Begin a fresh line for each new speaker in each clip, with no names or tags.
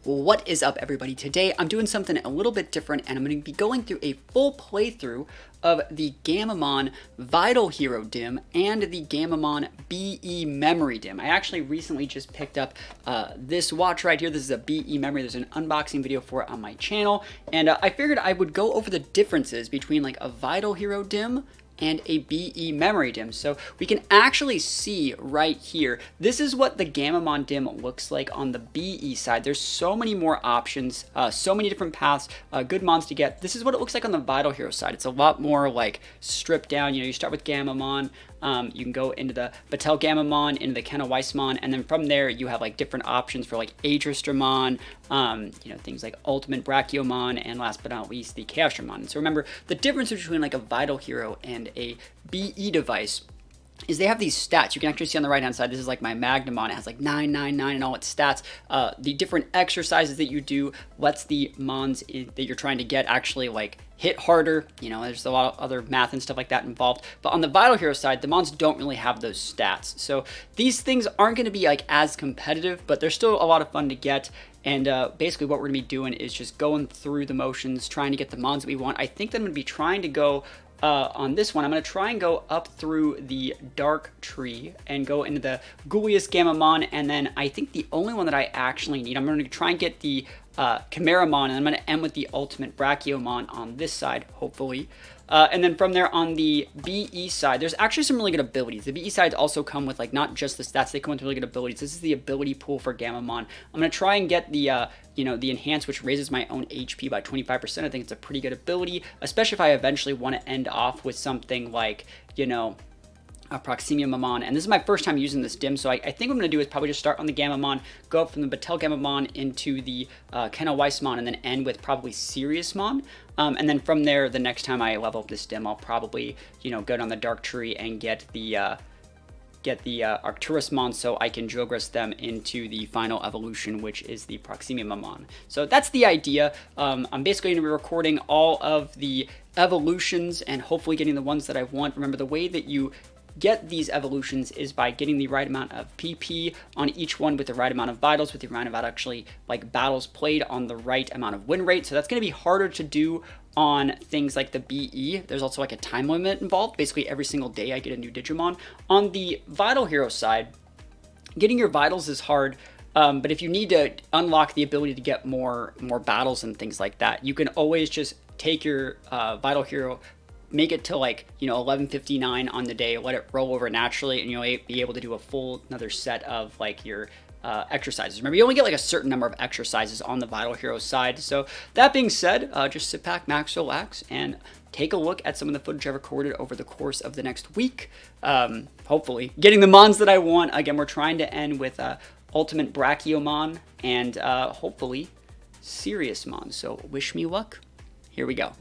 What is up, everybody? Today I'm doing something a little bit different, and I'm going to be going through a full playthrough of the Gammamon Vital Hero Dim and the Gammamon BE Memory Dim. I actually recently just picked up this watch right here. This is a BE Memory. There's an unboxing video for it on my channel, and I figured I would go over the differences between like a Vital Hero Dim and a BE memory dim. So we can actually see right here, this is what the Gammamon dim looks like on the BE side. There's so many more options, so many different paths, good mons to get. This is what it looks like on the Vital Hero side. It's a lot more like stripped down. You know, you start with Gammamon, you can go into the Batel Gammamon, into the Kenna Weissmon, and then from there you have like different options for like Adrestramon, you know, things like Ultimate Brachiomon, and last but not least the Chaosdramon. So remember, the difference between like a Vital Hero and a BE device is they have these stats. You can actually see on the right hand side, this is like my Magnamon. It has like 999 and all its stats. The different exercises that you do lets the mons that you're trying to get actually like hit harder. You know, there's a lot of other math and stuff like that involved. But on the Vital Hero side, the mons don't really have those stats. So these things aren't going to be like as competitive, but they're still a lot of fun to get. And basically what we're going to be doing is just going through the motions, trying to get the mons that we want. I think that I'm going to be trying to go on this one, I'm going to try and go up through the Dark Tree and go into the Ghouliest Gammamon, and then I think the only one that I actually need, I'm going to try and get the Chimeramon, and I'm going to end with the Ultimate Brachiomon on this side, hopefully. And then from there on the BE side, there's actually some really good abilities. The BE sides also come with like not just the stats, they come with really good abilities. This is the ability pool for Gammamon. I'm going to try and get the you know, the Enhance, which raises my own HP by 25%. I think it's a pretty good ability, especially if I eventually want to end off with something like, you know, a Proximiamon, and this is my first time using this dim, so I think what I'm going to do is probably just start on the Gammamon, go up from the Batel Gammamon into the Kenna Weissmon, and then end with probably Seriousmon, and then from there, the next time I level up this dim, I'll probably, you know, go down the Dark Tree and get the Arcturusmon so I can Jogress them into the final evolution, which is the Proximiamon. So that's the idea. I'm basically going to be recording all of the evolutions and hopefully getting the ones that I want. Remember, the way that you get these evolutions is by getting the right amount of PP on each one with the right amount of vitals, with the right amount of actually like battles played on the right amount of win rate. So that's going to be harder to do on things like the BE. There's also like a time limit involved. Basically every single day I get a new Digimon. On the Vital Hero side, getting your vitals is hard. But if you need to unlock the ability to get more battles and things like that, you can always just take your Vital Hero, make it to like, you know, 11:59 on the day, let it roll over naturally, and you'll be able to do a full another set of like your exercises. Remember, you only get like a certain number of exercises on the Vital Hero side. So that being said, just sit back, max, relax, and take a look at some of the footage I recorded over the course of the next week. Hopefully getting the mons that I want. Again, we're trying to end with Ultimate Brachiomon and hopefully Seriousmon. So wish me luck. Here we go.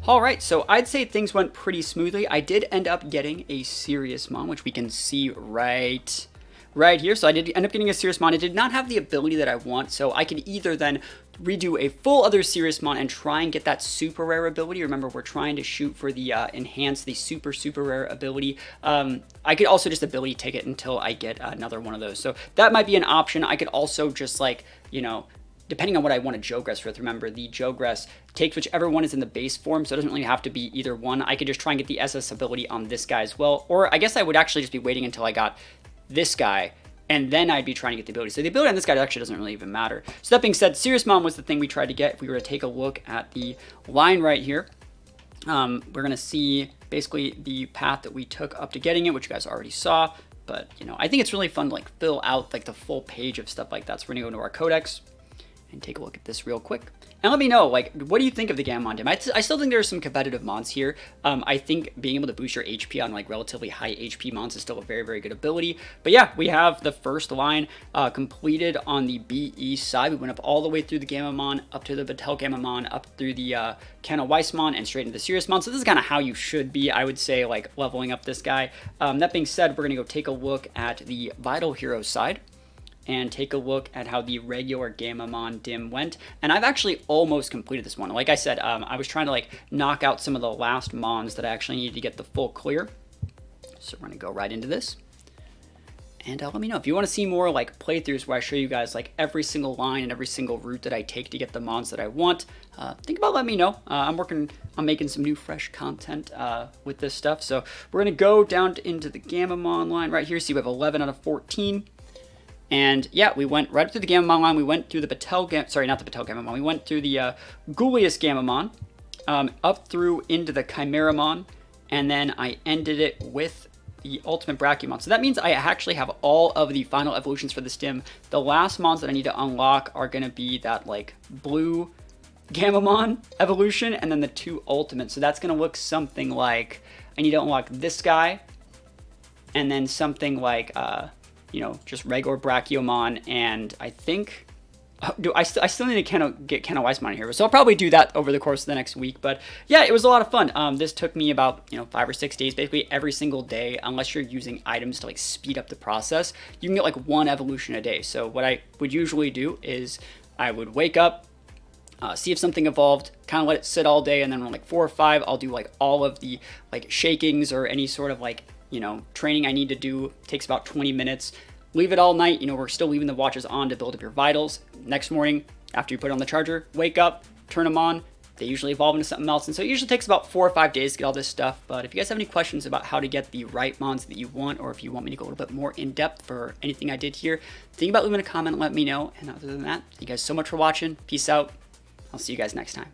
Alright, so I'd say things went pretty smoothly. I did end up getting a Serious Mon, which we can see right here. So I did end up getting a Serious Mon. It did not have the ability that I want, so I could either then redo a full other Serious Mon and try and get that super rare ability. Remember, we're trying to shoot for the enhance the super rare ability. I could also just ability take it until I get another one of those. So that might be an option. I could also just, like, you know, depending on what I want to Jogress with. Remember, the Jogress takes whichever one is in the base form, so it doesn't really have to be either one. I could just try and get the SS ability on this guy as well, or I guess I would actually just be waiting until I got this guy, and then I'd be trying to get the ability. So the ability on this guy actually doesn't really even matter. So that being said, Serious Mon was the thing we tried to get. If we were to take a look at the line right here, we're going to see basically the path that we took up to getting it, which you guys already saw. But, you know, I think it's really fun to, like, fill out, like, the full page of stuff like that. So we're going to go into our codex and take a look at this real quick. And let me know, like, what do you think of the Gammamon Dim? I still think there's some competitive mons here. I think being able to boost your HP on, like, relatively high HP mons is still a very good ability. But yeah, we have the first line completed on the BE side. We went up all the way through the Gammamon, up to the Batel Gammamon, up through the Kana Weissmon, and straight into the Serious Mon. So this is kind of how you should be, I would say, like, leveling up this guy. That being said, we're going to go take a look at the Vital Hero side and take a look at how the regular Gammamon Dim went. And I've actually almost completed this one. Like I said, I was trying to, like, knock out some of the last mons that I actually needed to get the full clear. So we're gonna go right into this. And let me know if you want to see more, like, playthroughs where I show you guys, like, every single line and every single route that I take to get the mons that I want. Think about letting me know. I'm working on making some new fresh content with this stuff. So we're gonna go down into the Gammamon line right here. See, we have 11 out of 14. And yeah, we went right up through the Gammamon line. We went through the Gammamon. We went through the Ghouliest Gammamon, up through into the Chimeramon, and then I ended it with the Ultimate Brachiomon. So that means I actually have all of the final evolutions for this dim. The last mons that I need to unlock are going to be that, like, blue Gammamon evolution, and then the 2 ultimates. So that's going to look something like, I need to unlock this guy, and then something like, you know, just regular Brachiomon, and I think, I still need to get Kana Weissmon here, so I'll probably do that over the course of the next week. But yeah, it was a lot of fun. This took me about, you know, 5 or 6 days, basically every single day, unless you're using items to, like, speed up the process. You can get, like, 1 evolution a day. So what I would usually do is I would wake up, see if something evolved, kind of let it sit all day, and then when, like, 4 or 5, I'll do, like, all of the, like, shakings or any sort of, like, you know, training I need to do. Takes about 20 minutes. Leave it all night. You know, we're still leaving the watches on to build up your vitals. Next morning, after you put it on the charger, wake up, turn them on. They usually evolve into something else. And so it usually takes about 4 or 5 days to get all this stuff. But if you guys have any questions about how to get the right mons that you want, or if you want me to go a little bit more in depth for anything I did here, think about leaving a comment and let me know. And other than that, thank you guys so much for watching. Peace out. I'll see you guys next time.